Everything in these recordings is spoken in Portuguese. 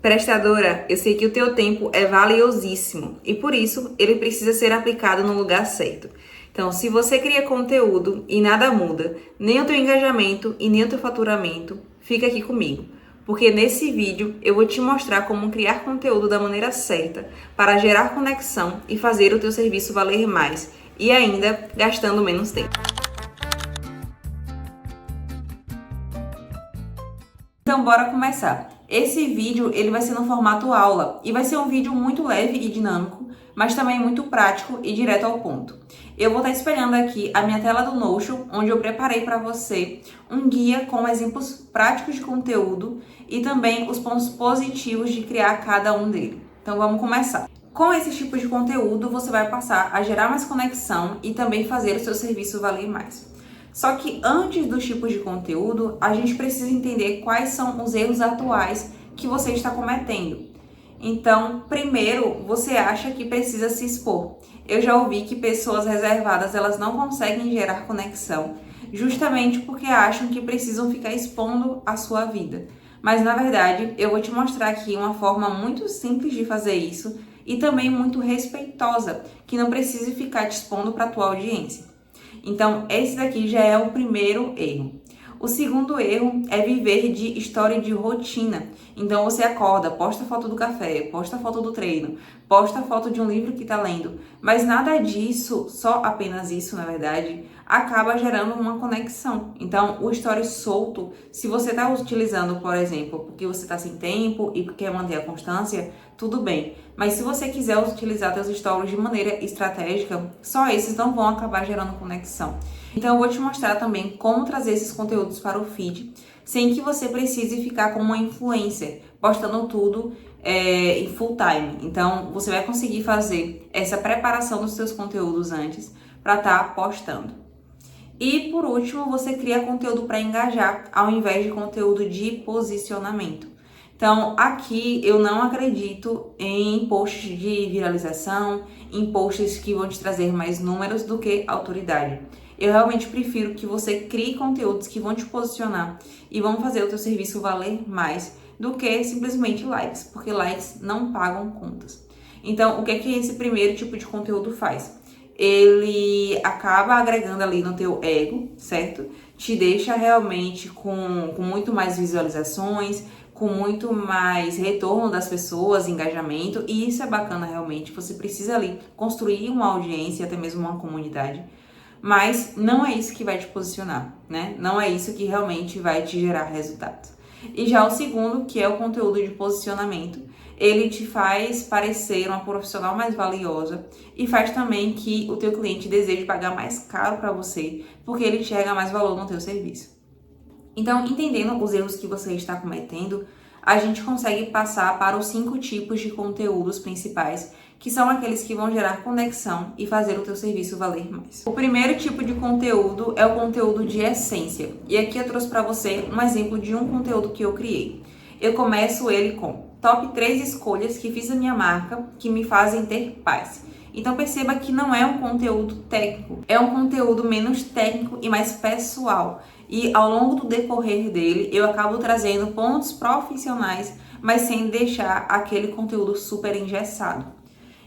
Prestadora, eu sei que o teu tempo é valiosíssimo e por isso ele precisa ser aplicado no lugar certo. Então, se você cria conteúdo e nada muda, nem o teu engajamento e nem o teu faturamento, fica aqui comigo. Porque nesse vídeo eu vou te mostrar como criar conteúdo da maneira certa para gerar conexão e fazer o teu serviço valer mais e ainda gastando menos tempo. Então, bora começar. Esse vídeo ele vai ser no formato aula e vai ser um vídeo muito leve e dinâmico, mas também muito prático e direto ao ponto. Eu vou estar espelhando aqui a minha tela do Notion, onde eu preparei para você um guia com exemplos práticos de conteúdo e também os pontos positivos de criar cada um dele. Então, vamos começar. Com esse tipo de conteúdo, você vai passar a gerar mais conexão e também fazer o seu serviço valer mais. Só que antes dos tipos de conteúdo, a gente precisa entender quais são os erros atuais que você está cometendo. Então, primeiro, você acha que precisa se expor. Eu já ouvi que pessoas reservadas, elas não conseguem gerar conexão, justamente porque acham que precisam ficar expondo a sua vida. Mas, na verdade, eu vou te mostrar aqui uma forma muito simples de fazer isso e também muito respeitosa, que não precise ficar te expondo para a tua audiência. Então, esse daqui já é o primeiro erro. O segundo erro é viver de história de rotina. Então, você acorda, posta foto do café, posta foto do treino, posta foto de um livro que está lendo. Mas nada disso, só apenas isso, na verdade, acaba gerando uma conexão. Então, o story solto, se você está utilizando, por exemplo, porque você está sem tempo e quer manter a constância, tudo bem. Mas se você quiser utilizar seus stories de maneira estratégica, só esses não vão acabar gerando conexão. Então eu vou te mostrar também como trazer esses conteúdos para o feed, sem que você precise ficar como uma influencer, postando tudo em full time. Então você vai conseguir fazer essa preparação dos seus conteúdos antes para estar postando. E por último, você cria conteúdo para engajar, ao invés de conteúdo de posicionamento. Então, aqui eu não acredito em posts de viralização, em posts que vão te trazer mais números do que autoridade. Eu realmente prefiro que você crie conteúdos que vão te posicionar e vão fazer o teu serviço valer mais do que simplesmente likes, porque likes não pagam contas. Então, o que é que esse primeiro tipo de conteúdo faz? Ele acaba agregando ali no teu ego, certo? Te deixa realmente com muito mais visualizações, com muito mais retorno das pessoas, engajamento, e isso é bacana realmente. Você precisa ali construir uma audiência, até mesmo uma comunidade, mas não é isso que vai te posicionar, né? Não é isso que realmente vai te gerar resultados. E já o segundo, que é o conteúdo de posicionamento, ele te faz parecer uma profissional mais valiosa e faz também que o teu cliente deseje pagar mais caro para você, porque ele enxerga mais valor no teu serviço. Então, entendendo os erros que você está cometendo, a gente consegue passar para os 5 tipos de conteúdos principais, que são aqueles que vão gerar conexão e fazer o teu serviço valer mais. O primeiro tipo de conteúdo é o conteúdo de essência. E aqui eu trouxe para você um exemplo de um conteúdo que eu criei. Eu começo ele com top 3 escolhas que fiz a minha marca que me fazem ter paz. Então perceba que não é um conteúdo técnico, é um conteúdo menos técnico e mais pessoal. E ao longo do decorrer dele, eu acabo trazendo pontos profissionais, mas sem deixar aquele conteúdo super engessado.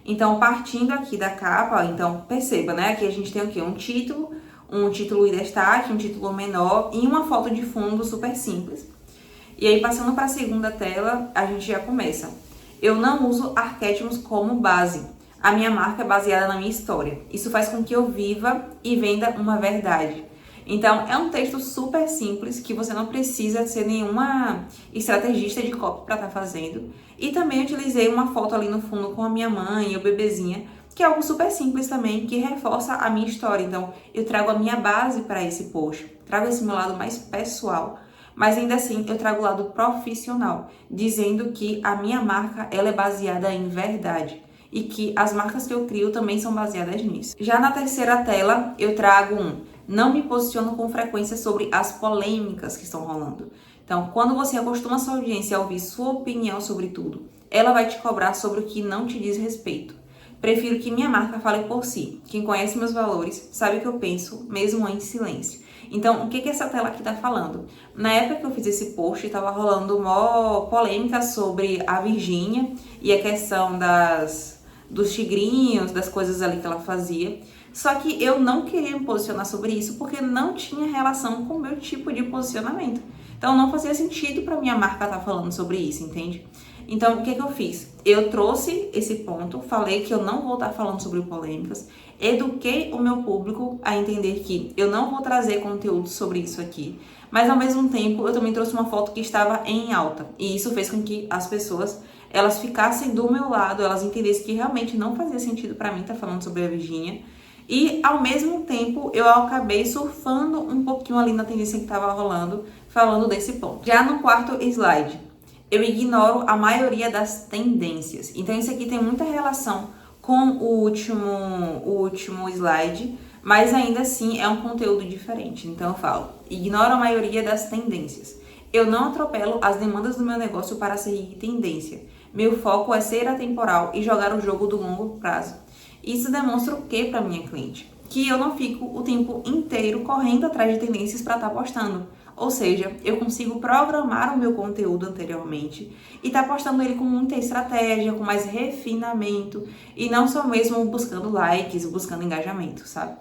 Então, partindo aqui da capa, então perceba, né? Aqui a gente tem o quê? Um título em destaque, um título menor e uma foto de fundo super simples. E aí, passando para a segunda tela, a gente já começa. Eu não uso arquétipos como base. A minha marca é baseada na minha história. Isso faz com que eu viva e venda uma verdade. Então, é um texto super simples, que você não precisa ser nenhuma estrategista de copy para estar fazendo. E também utilizei uma foto ali no fundo com a minha mãe e o bebezinha, que é algo super simples também, que reforça a minha história. Então, eu trago a minha base para esse post, trago esse meu lado mais pessoal, mas ainda assim eu trago o lado profissional, dizendo que a minha marca ela é baseada em verdade. E que as marcas que eu crio também são baseadas nisso. Já na terceira tela, eu trago não me posiciono com frequência sobre as polêmicas que estão rolando. Então, quando você acostuma a sua audiência a ouvir sua opinião sobre tudo, ela vai te cobrar sobre o que não te diz respeito. Prefiro que minha marca fale por si. Quem conhece meus valores sabe o que eu penso, mesmo em silêncio. Então, o que essa tela aqui tá falando? Na época que eu fiz esse post, tava rolando uma polêmica sobre a Virgínia e a questão dos tigrinhos, das coisas ali que ela fazia. Só que eu não queria me posicionar sobre isso porque não tinha relação com o meu tipo de posicionamento. Então não fazia sentido para minha marca estar falando sobre isso, entende? Então o que eu fiz? Eu trouxe esse ponto, falei que eu não vou estar falando sobre polêmicas, eduquei o meu público a entender que eu não vou trazer conteúdo sobre isso aqui, mas ao mesmo tempo eu também trouxe uma foto que estava em alta e isso fez com que as pessoas elas ficassem do meu lado, elas entendessem que realmente não fazia sentido para mim estar falando sobre a Virgínia. E ao mesmo tempo eu acabei surfando um pouquinho ali na tendência que estava rolando, falando desse ponto. Já no quarto slide, eu ignoro a maioria das tendências. Então isso aqui tem muita relação com o último slide, mas ainda assim é um conteúdo diferente. Então eu falo, ignoro a maioria das tendências. Eu não atropelo as demandas do meu negócio para seguir tendência. Meu foco é ser atemporal e jogar o jogo do longo prazo. Isso demonstra o que para minha cliente? Que eu não fico o tempo inteiro correndo atrás de tendências para estar postando. Ou seja, eu consigo programar o meu conteúdo anteriormente e estar postando ele com muita estratégia, com mais refinamento e não só mesmo buscando likes, buscando engajamento, sabe?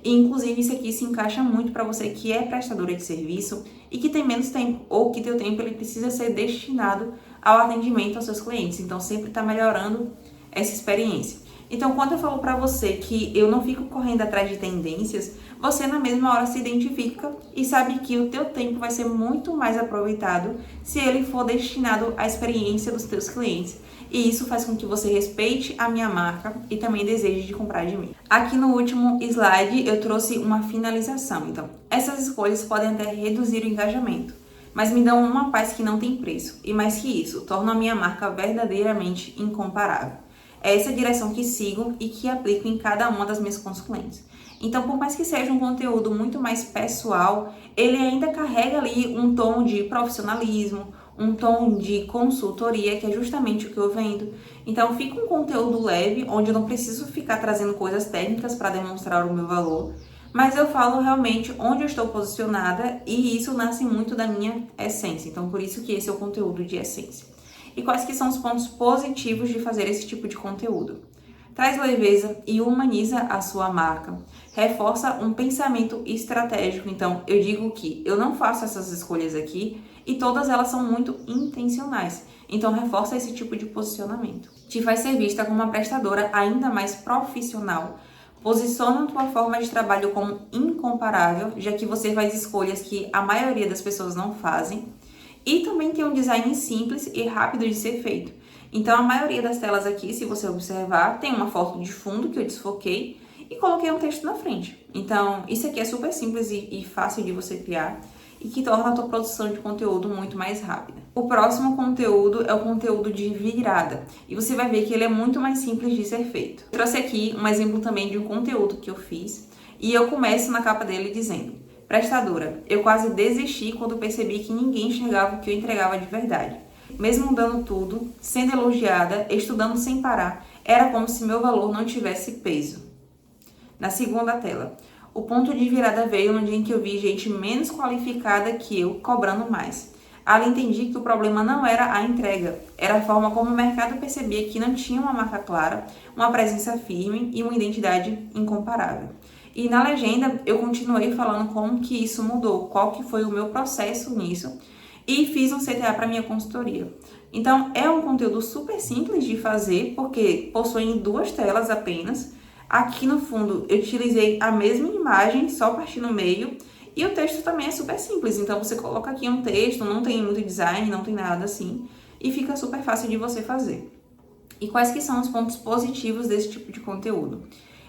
E, inclusive, isso aqui se encaixa muito para você que é prestadora de serviço e que tem menos tempo, ou que teu tempo ele precisa ser destinado ao atendimento aos seus clientes. Então, sempre está melhorando essa experiência. Então, quando eu falo para você que eu não fico correndo atrás de tendências, você na mesma hora se identifica e sabe que o teu tempo vai ser muito mais aproveitado se ele for destinado à experiência dos teus clientes. E isso faz com que você respeite a minha marca e também deseje de comprar de mim. Aqui no último slide eu trouxe uma finalização. Então, essas escolhas podem até reduzir o engajamento, mas me dão uma paz que não tem preço. E mais que isso, tornam a minha marca verdadeiramente incomparável. É essa direção que sigo e que aplico em cada uma das minhas consulentes. Então, por mais que seja um conteúdo muito mais pessoal, ele ainda carrega ali um tom de profissionalismo, um tom de consultoria, que é justamente o que eu vendo. Então, fica um conteúdo leve, onde eu não preciso ficar trazendo coisas técnicas para demonstrar o meu valor, mas eu falo realmente onde eu estou posicionada e isso nasce muito da minha essência. Então, por isso que esse é o conteúdo de essência. E quais que são os pontos positivos de fazer esse tipo de conteúdo? Traz leveza e humaniza a sua marca. Reforça um pensamento estratégico. Então, eu digo que eu não faço essas escolhas aqui e todas elas são muito intencionais. Então, reforça esse tipo de posicionamento. Te faz ser vista como uma prestadora ainda mais profissional. Posiciona a tua forma de trabalho como incomparável, já que você faz escolhas que a maioria das pessoas não fazem. E também tem um design simples e rápido de ser feito. Então, a maioria das telas aqui, se você observar, tem uma foto de fundo que eu desfoquei e coloquei um texto na frente. Então, isso aqui é super simples e fácil de você criar e que torna a tua produção de conteúdo muito mais rápida. O próximo conteúdo é o conteúdo de virada e você vai ver que ele é muito mais simples de ser feito. Eu trouxe aqui um exemplo também de um conteúdo que eu fiz e eu começo na capa dele dizendo: prestadora, eu quase desisti quando percebi que ninguém enxergava o que eu entregava de verdade. Mesmo dando tudo, sendo elogiada, estudando sem parar, era como se meu valor não tivesse peso. Na segunda tela, o ponto de virada veio no dia em que eu vi gente menos qualificada que eu cobrando mais. Ali entendi que o problema não era a entrega, era a forma como o mercado percebia que não tinha uma marca clara, uma presença firme e uma identidade incomparável. E na legenda eu continuei falando como que isso mudou, qual que foi o meu processo nisso e fiz um CTA para minha consultoria. Então é um conteúdo super simples de fazer porque possui 2 telas apenas. Aqui no fundo eu utilizei a mesma imagem, só parti no meio e o texto também é super simples. Então você coloca aqui um texto, não tem muito design, não tem nada assim e fica super fácil de você fazer. E quais que são os pontos positivos desse tipo de conteúdo?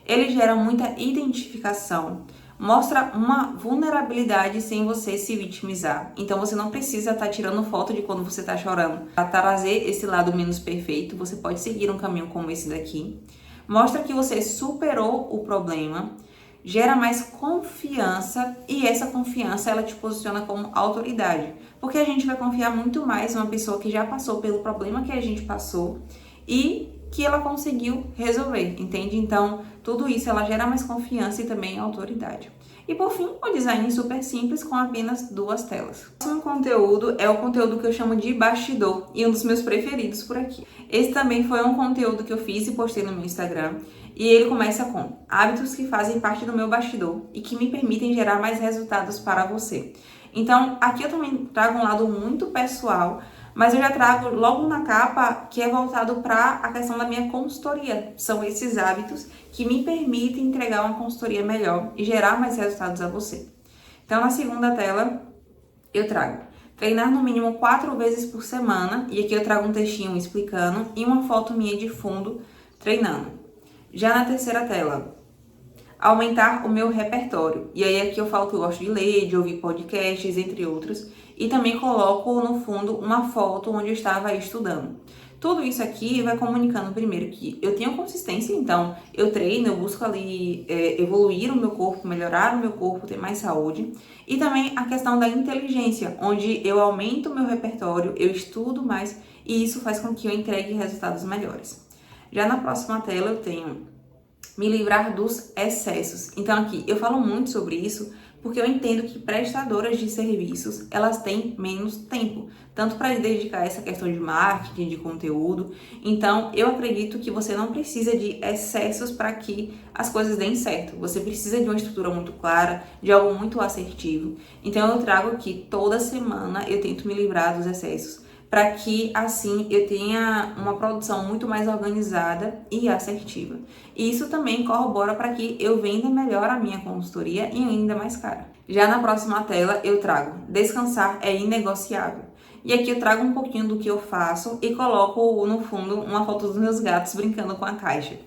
Ele gera muita identificação, mostra uma vulnerabilidade sem você se vitimizar. Então você não precisa estar tirando foto de quando você está chorando para trazer esse lado menos perfeito. Você pode seguir um caminho como esse daqui. Mostra que você superou o problema, gera mais confiança e essa confiança ela te posiciona como autoridade. Porque a gente vai confiar muito mais em uma pessoa que já passou pelo problema que a gente passou e que ela conseguiu resolver, entende? Então, tudo isso ela gera mais confiança e também autoridade. E por fim, o design super simples com apenas 2 telas. O próximo conteúdo é o conteúdo que eu chamo de bastidor e um dos meus preferidos por aqui. Esse também foi um conteúdo que eu fiz e postei no meu Instagram. E ele começa com hábitos que fazem parte do meu bastidor e que me permitem gerar mais resultados para você. Então, aqui eu também trago um lado muito pessoal, mas eu já trago logo na capa que é voltado para a questão da minha consultoria. São esses hábitos que me permitem entregar uma consultoria melhor e gerar mais resultados a você. Então, na segunda tela, eu trago treinar no mínimo 4 vezes por semana, e aqui eu trago um textinho explicando e uma foto minha de fundo treinando. Já na terceira tela, aumentar o meu repertório. E aí aqui eu falo que eu gosto de ler, de ouvir podcasts, entre outros. E também coloco no fundo uma foto onde eu estava estudando. Tudo isso aqui vai comunicando primeiro que eu tenho consistência, então eu treino, eu busco ali evoluir o meu corpo, melhorar o meu corpo, ter mais saúde. E também a questão da inteligência, onde eu aumento o meu repertório, eu estudo mais e isso faz com que eu entregue resultados melhores. Já na próxima tela eu tenho me livrar dos excessos. Então aqui eu falo muito sobre isso porque eu entendo que prestadoras de serviços, elas têm menos tempo, tanto para dedicar a essa questão de marketing, de conteúdo. Então eu acredito que você não precisa de excessos para que as coisas deem certo. Você precisa de uma estrutura muito clara, de algo muito assertivo. Então eu trago aqui toda semana, eu tento me livrar dos excessos, para que assim eu tenha uma produção muito mais organizada e assertiva. E isso também corrobora para que eu venda melhor a minha consultoria e ainda mais cara. Já na próxima tela eu trago descansar é inegociável. E aqui eu trago um pouquinho do que eu faço e coloco no fundo uma foto dos meus gatos brincando com a caixa.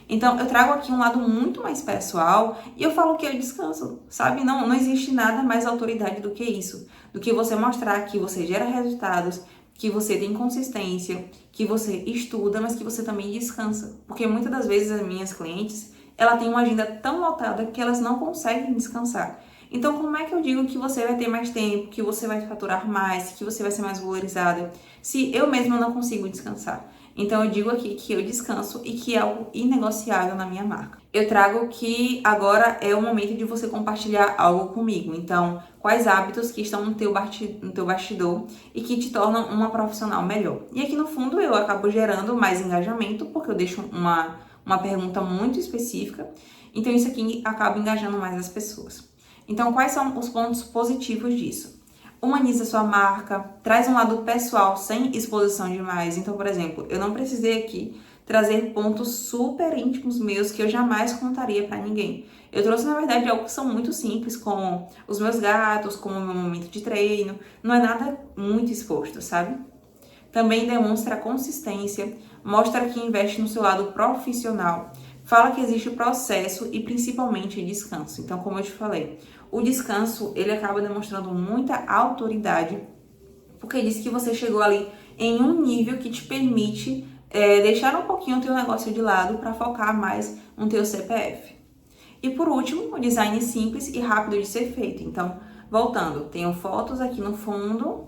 Então, eu trago aqui um lado muito mais pessoal e eu falo que eu descanso, sabe? Não existe nada mais autoridade do que isso. Do que você mostrar que você gera resultados, que você tem consistência, que você estuda, mas que você também descansa. Porque muitas das vezes as minhas clientes, ela tem uma agenda tão lotada que elas não conseguem descansar. Então, como é que eu digo que você vai ter mais tempo, que você vai faturar mais, que você vai ser mais valorizada, se eu mesma não consigo descansar? Então, eu digo aqui que eu descanso e que é algo inegociável na minha marca. Eu trago que agora é o momento de você compartilhar algo comigo. Então, quais hábitos que estão no teu bastidor e que te tornam uma profissional melhor. E aqui no fundo eu acabo gerando mais engajamento, porque eu deixo uma pergunta muito específica. Então, isso aqui acaba engajando mais as pessoas. Então, quais são os pontos positivos disso? Humaniza sua marca, traz um lado pessoal sem exposição demais. Então, por exemplo, eu não precisei aqui trazer pontos super íntimos meus que eu jamais contaria pra ninguém. Eu trouxe, na verdade, algo que são muito simples, como os meus gatos, como o meu momento de treino. Não é nada muito exposto, sabe? Também demonstra consistência, mostra que investe no seu lado profissional, fala que existe processo e principalmente descanso. Então, como eu te falei, o descanso, ele acaba demonstrando muita autoridade, porque diz que você chegou ali em um nível que te permite deixar um pouquinho o teu negócio de lado para focar mais no teu CPF. E por último, o design simples e rápido de ser feito. Então, voltando, tenho fotos aqui no fundo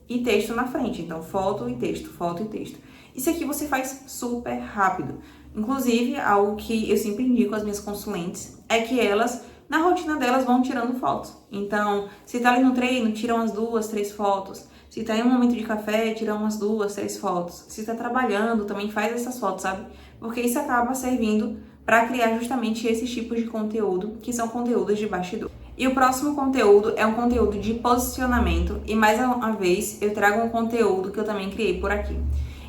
e texto na frente. Então, foto e texto, foto e texto. Isso aqui você faz super rápido. Inclusive, algo que eu sempre indico às minhas consulentes é que elas, na rotina delas, vão tirando fotos. Então, se tá ali no treino, tira umas 2, 3 fotos. Se tá em um momento de café, tira umas 2, 3 fotos. Se tá trabalhando, também faz essas fotos, sabe? Porque isso acaba servindo para criar justamente esses tipos de conteúdo, que são conteúdos de bastidor. E o próximo conteúdo é um conteúdo de posicionamento, e mais uma vez eu trago um conteúdo que eu também criei por aqui.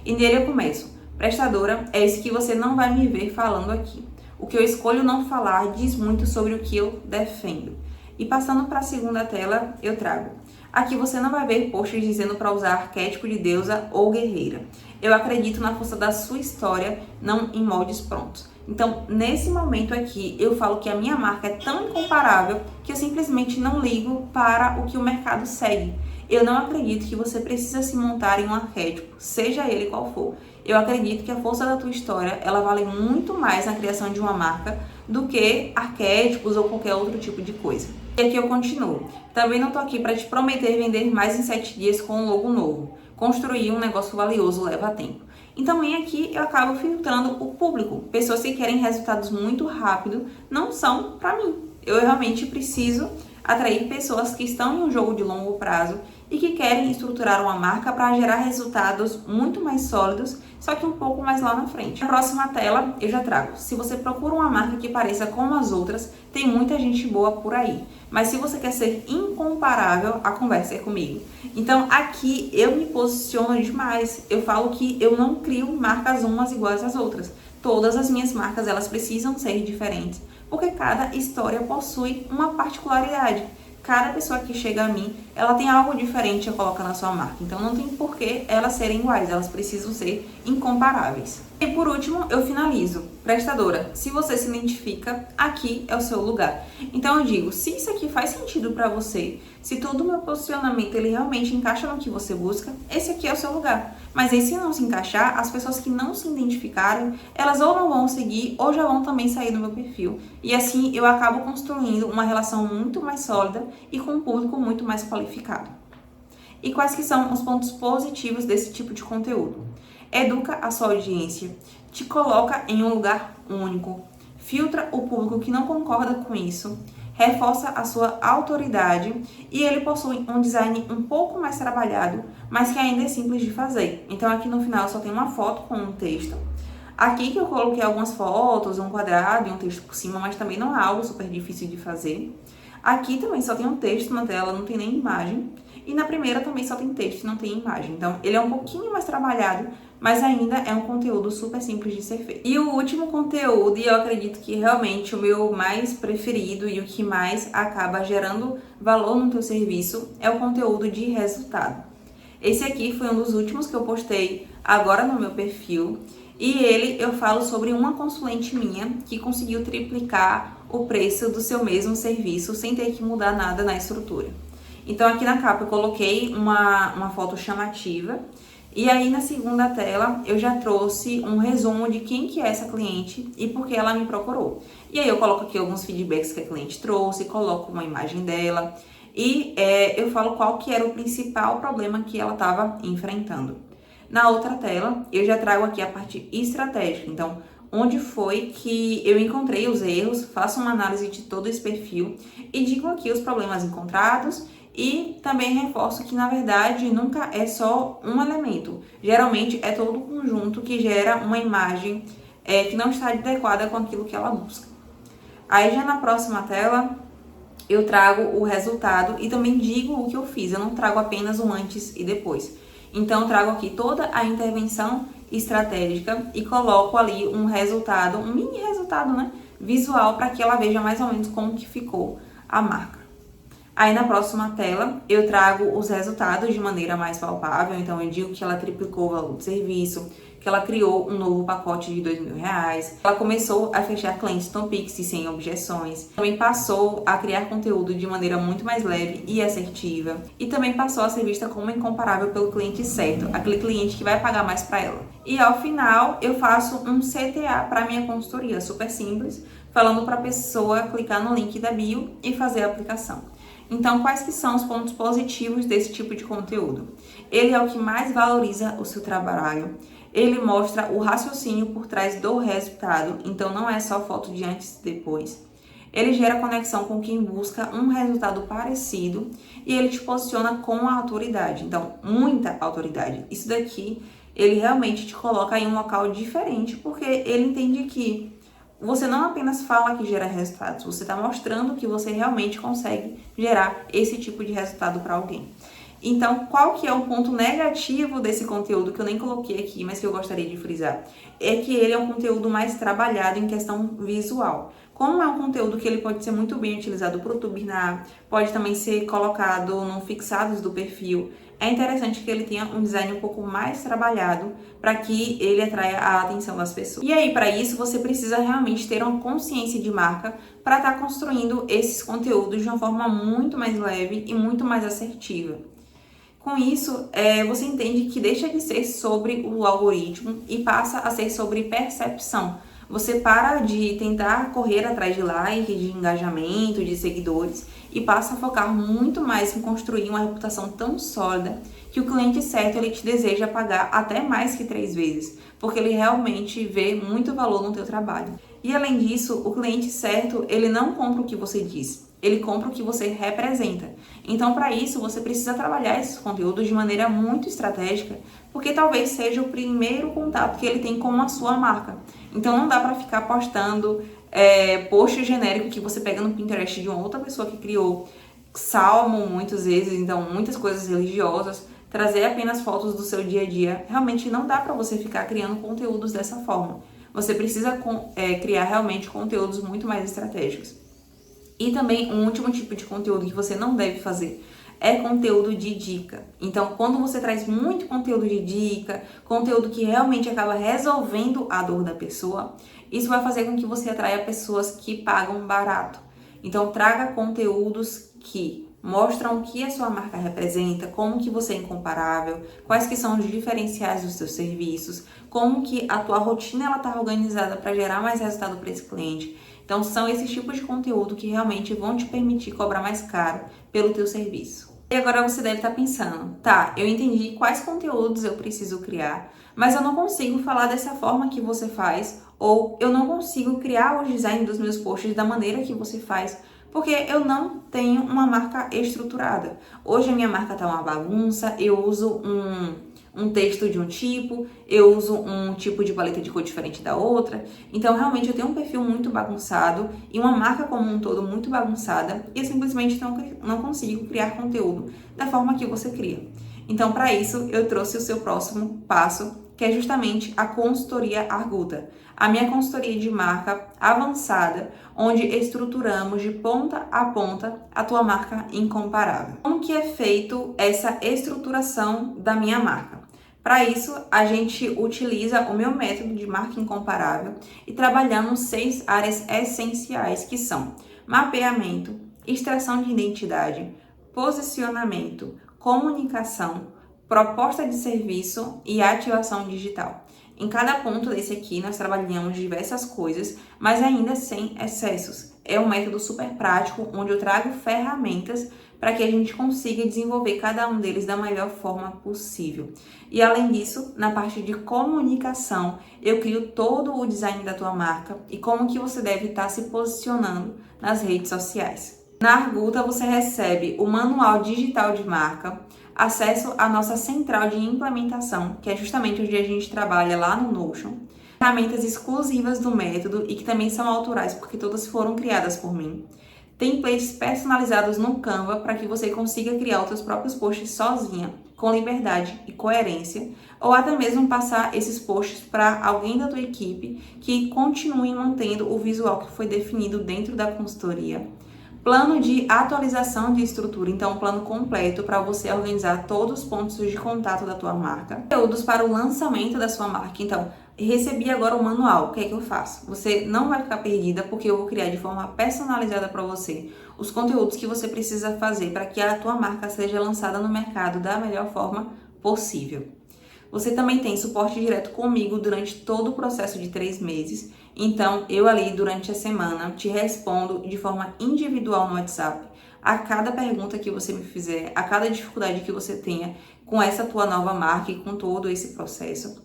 E nele eu começo. Prestadora, é isso que você não vai me ver falando aqui. O que eu escolho não falar diz muito sobre o que eu defendo. E passando para a segunda tela, eu trago. Aqui você não vai ver posts dizendo para usar arquétipo de deusa ou guerreira. Eu acredito na força da sua história, não em moldes prontos. Então, nesse momento aqui, eu falo que a minha marca é tão incomparável que eu simplesmente não ligo para o que o mercado segue. Eu não acredito que você precisa se montar em um arquétipo, seja ele qual for. Eu acredito que a força da tua história, ela vale muito mais na criação de uma marca do que arquétipos ou qualquer outro tipo de coisa. E aqui eu continuo. Também não tô aqui para te prometer vender mais em 7 dias com um logo novo. Construir um negócio valioso leva tempo. Então, aqui eu acabo filtrando o público. Pessoas que querem resultados muito rápido não são para mim. Eu realmente preciso atrair pessoas que estão em um jogo de longo prazo e que querem estruturar uma marca para gerar resultados muito mais sólidos, só que um pouco mais lá na frente. Na próxima tela eu já trago. Se você procura uma marca que pareça como as outras, tem muita gente boa por aí. Mas se você quer ser incomparável, a conversa é comigo. Então aqui eu me posiciono demais. Eu falo que eu não crio marcas umas iguais às outras. Todas as minhas marcas, elas precisam ser diferentes, porque cada história possui uma particularidade. Cada pessoa que chega a mim, ela tem algo diferente a colocar na sua marca. Então não tem por que elas serem iguais, elas precisam ser incomparáveis. E por último, eu finalizo. Prestadora, se você se identifica, aqui é o seu lugar. Então eu digo, se isso aqui faz sentido para você, se todo o meu posicionamento ele realmente encaixa no que você busca, esse aqui é o seu lugar. Mas aí se não se encaixar, as pessoas que não se identificarem, elas ou não vão seguir ou já vão também sair do meu perfil. E assim eu acabo construindo uma relação muito mais sólida e com um público muito mais qualificado. E quais que são os pontos positivos desse tipo de conteúdo? Educa a sua audiência, te coloca em um lugar único, filtra o público que não concorda com isso, reforça a sua autoridade e ele possui um design um pouco mais trabalhado, mas que ainda é simples de fazer. Então aqui no final só tem uma foto com um texto. Aqui que eu coloquei algumas fotos, um quadrado e um texto por cima, mas também não é algo super difícil de fazer. Aqui também só tem um texto na tela, não tem nem imagem. E na primeira também só tem texto e não tem imagem. Então ele é um pouquinho mais trabalhado, mas ainda é um conteúdo super simples de ser feito. E o último conteúdo, e eu acredito que realmente o meu mais preferido e o que mais acaba gerando valor no teu serviço, é o conteúdo de resultado. Esse aqui foi um dos últimos que eu postei agora no meu perfil. E ele, eu falo sobre uma consulente minha que conseguiu triplicar o preço do seu mesmo serviço sem ter que mudar nada na estrutura. Então aqui na capa eu coloquei uma foto chamativa e aí na segunda tela eu já trouxe um resumo de quem que é essa cliente e por que ela me procurou. E aí eu coloco aqui alguns feedbacks que a cliente trouxe, coloco uma imagem dela e eu falo qual que era o principal problema que ela estava enfrentando. Na outra tela eu já trago aqui a parte estratégica, então onde foi que eu encontrei os erros, faço uma análise de todo esse perfil e digo aqui os problemas encontrados. E também reforço que, na verdade, nunca é só um elemento. Geralmente, é todo o conjunto que gera uma imagem que não está adequada com aquilo que ela busca. Aí, já na próxima tela, eu trago o resultado e também digo o que eu fiz. Eu não trago apenas o antes e depois. Então, eu trago aqui toda a intervenção estratégica e coloco ali um resultado, um mini resultado, né, visual, para que ela veja mais ou menos como que ficou a marca. Aí na próxima tela eu trago os resultados de maneira mais palpável, então eu digo que ela triplicou o valor do serviço, que ela criou um novo pacote de R$2.000, ela começou a fechar clientes no Pix sem objeções, também passou a criar conteúdo de maneira muito mais leve e assertiva, e também passou a ser vista como incomparável pelo cliente certo, aquele cliente que vai pagar mais para ela. E ao final eu faço um CTA para minha consultoria, super simples, falando para a pessoa clicar no link da bio e fazer a aplicação. Então, quais que são os pontos positivos desse tipo de conteúdo? Ele é o que mais valoriza o seu trabalho, ele mostra o raciocínio por trás do resultado, então não é só foto de antes e depois. Ele gera conexão com quem busca um resultado parecido e ele te posiciona com a autoridade, então muita autoridade. Isso daqui, ele realmente te coloca em um local diferente, porque ele entende que você não apenas fala que gera resultados, você está mostrando que você realmente consegue gerar esse tipo de resultado para alguém. Então, qual que é o ponto negativo desse conteúdo que eu nem coloquei aqui, mas que eu gostaria de frisar? É que ele é um conteúdo mais trabalhado em questão visual. Como é um conteúdo que ele pode ser muito bem utilizado para o turbinar, pode também ser colocado no fixados do perfil, é interessante que ele tenha um design um pouco mais trabalhado para que ele atraia a atenção das pessoas. E aí, para isso, você precisa realmente ter uma consciência de marca para estar construindo esses conteúdos de uma forma muito mais leve e muito mais assertiva. Com isso, você entende que deixa de ser sobre o algoritmo e passa a ser sobre percepção. Você para de tentar correr atrás de like, de engajamento, de seguidores e passa a focar muito mais em construir uma reputação tão sólida que o cliente certo ele te deseja pagar até mais que 3 vezes, porque ele realmente vê muito valor no teu trabalho. E além disso, o cliente certo, ele não compra o que você diz, ele compra o que você representa. Então, para isso, você precisa trabalhar esses conteúdos de maneira muito estratégica, porque talvez seja o primeiro contato que ele tem com a sua marca. Então, não dá para ficar postando post genérico que você pega no Pinterest de uma outra pessoa que criou, salmo muitas vezes, então muitas coisas religiosas, trazer apenas fotos do seu dia a dia. Realmente não dá para você ficar criando conteúdos dessa forma. Você precisa criar realmente conteúdos muito mais estratégicos. E também um último tipo de conteúdo que você não deve fazer é conteúdo de dica. Então, quando você traz muito conteúdo de dica, conteúdo que realmente acaba resolvendo a dor da pessoa, isso vai fazer com que você atraia pessoas que pagam barato. Então, traga conteúdos que mostram o que a sua marca representa, como que você é incomparável, quais que são os diferenciais dos seus serviços, como que a tua rotina ela está organizada para gerar mais resultado para esse cliente. Então, são esses tipos de conteúdo que realmente vão te permitir cobrar mais caro pelo teu serviço. E agora você deve estar pensando, tá, eu entendi quais conteúdos eu preciso criar, mas eu não consigo falar dessa forma que você faz, ou eu não consigo criar o design dos meus posts da maneira que você faz, porque eu não tenho uma marca estruturada. Hoje a minha marca tá uma bagunça, eu uso um texto de um tipo, eu uso um tipo de paleta de cor diferente da outra. Então, realmente, eu tenho um perfil muito bagunçado e uma marca como um todo muito bagunçada e eu simplesmente não consigo criar conteúdo da forma que você cria. Então, para isso, eu trouxe o seu próximo passo, que é justamente a consultoria Arguta, a minha consultoria de marca avançada, onde estruturamos de ponta a ponta a tua marca incomparável. Como que é feito essa estruturação da minha marca? Para isso, a gente utiliza o meu método de marca incomparável e trabalhamos 6 áreas essenciais, que são mapeamento, extração de identidade, posicionamento, comunicação, proposta de serviço e ativação digital. Em cada ponto desse aqui, nós trabalhamos diversas coisas, mas ainda sem excessos. É um método super prático, onde eu trago ferramentas para que a gente consiga desenvolver cada um deles da melhor forma possível. E além disso, na parte de comunicação, eu crio todo o design da tua marca e como que você deve estar se posicionando nas redes sociais. Na Arguta, você recebe o manual digital de marca, acesso à nossa central de implementação, que é justamente onde a gente trabalha lá no Notion, ferramentas exclusivas do método e que também são autorais, porque todas foram criadas por mim, templates personalizados no Canva para que você consiga criar os seus próprios posts sozinha, com liberdade e coerência, ou até mesmo passar esses posts para alguém da tua equipe que continue mantendo o visual que foi definido dentro da consultoria. Plano de atualização de estrutura, então um plano completo para você organizar todos os pontos de contato da tua marca. Conteúdos para o lançamento da sua marca. Então, recebi agora o manual, o que é que eu faço? Você não vai ficar perdida, porque eu vou criar de forma personalizada para você os conteúdos que você precisa fazer para que a tua marca seja lançada no mercado da melhor forma possível. Você também tem suporte direto comigo durante todo o processo de 3 meses. Então, eu ali durante a semana te respondo de forma individual no WhatsApp a cada pergunta que você me fizer, a cada dificuldade que você tenha com essa tua nova marca e com todo esse processo.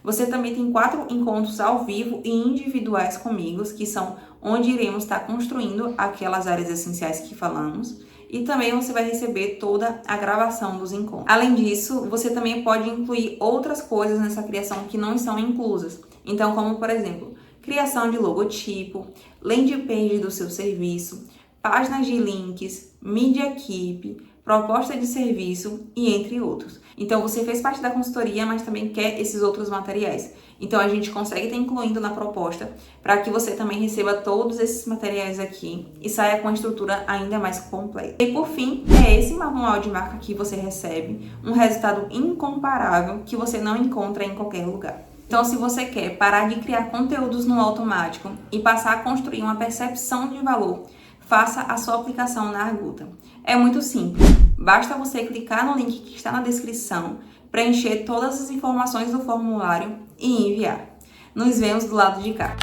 Você também tem 4 encontros ao vivo e individuais comigo, que são onde iremos estar construindo aquelas áreas essenciais que falamos. E também você vai receber toda a gravação dos encontros. Além disso, você também pode incluir outras coisas nessa criação que não estão inclusas. Então, como por exemplo, criação de logotipo, landing page do seu serviço, páginas de links, media kit, proposta de serviço e entre outros. Então, você fez parte da consultoria, mas também quer esses outros materiais. Então, a gente consegue estar incluindo na proposta para que você também receba todos esses materiais aqui e saia com a estrutura ainda mais completa. E, por fim, é esse manual de marca que você recebe, um resultado incomparável que você não encontra em qualquer lugar. Então, se você quer parar de criar conteúdos no automático e passar a construir uma percepção de valor, faça a sua aplicação na Arguta. É muito simples, basta você clicar no link que está na descrição, preencher todas as informações do formulário e enviar. Nos vemos do lado de cá.